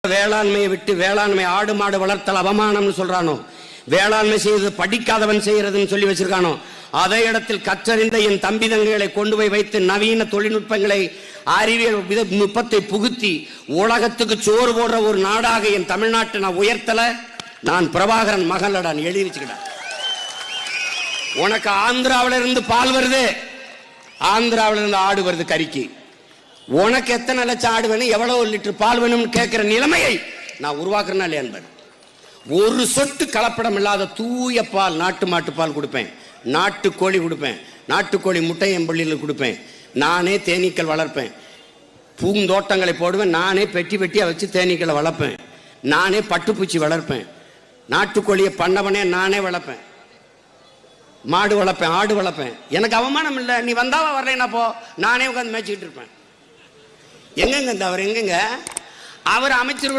வேளாண்மையை விட்டு வேளாண்மை ஆடு மாடு வளர்த்தல் அவமானம்னு சொல்றானோ, வேளாண்மை செய்வது படிக்காதவன் செய்யறதுன்னு சொல்லி வச்சிருக்கானோ, அதே இடத்தில் கற்றறிந்த என் தம்பி தங்கைகளை கொண்டு போய் வைத்து நவீன தொழில்நுட்பங்களை அறிவியல் நுட்பத்தை புகுத்தி உலகத்துக்கு சோறு போடுற ஒரு நாடாக என் தமிழ்நாட்டை நான் உயர்த்தல. நான் பிரபாகரன் மகன்லடான் எழுதி வச்சுக்கிட்டேன். உனக்கு ஆந்திராவில இருந்து பால் வருது, ஆந்திராவில இருந்து ஆடு வருது கறிக்கு. உனக்கு எத்தனை லட்சம் ஆடு வேணும், எவ்வளவு லிட்டர் பால் வேணும்னு கேட்கிற நிலைமையை நான் உருவாக்குறேன்னா இல்லையா என்பது. ஒரு சொட்டு கலப்படம் இல்லாத தூய பால், நாட்டு மாட்டு பால் கொடுப்பேன், நாட்டுக்கோழி கொடுப்பேன், நாட்டுக்கோழி முட்டை என் பள்ளியில் கொடுப்பேன், நானே தேனீக்கள் வளர்ப்பேன், பூந்தோட்டங்களை போடுவேன், நானே பெட்டி பெட்டியாக வச்சு தேனீக்களை வளர்ப்பேன், நானே பட்டுப்பூச்சி வளர்ப்பேன், நாட்டுக்கோழியை பண்ணவனே நானே வளர்ப்பேன், மாடு வளர்ப்பேன், ஆடு வளர்ப்பேன். எனக்கு அவமானம் இல்லை. நீ வந்தாவா வரலைன்னா போ, நானே உட்காந்து மேய்ச்சிக்கிட்டு இருப்பேன். எங்கெங்க அவர் எங்கெங்க அவர் அமைச்சர்கள்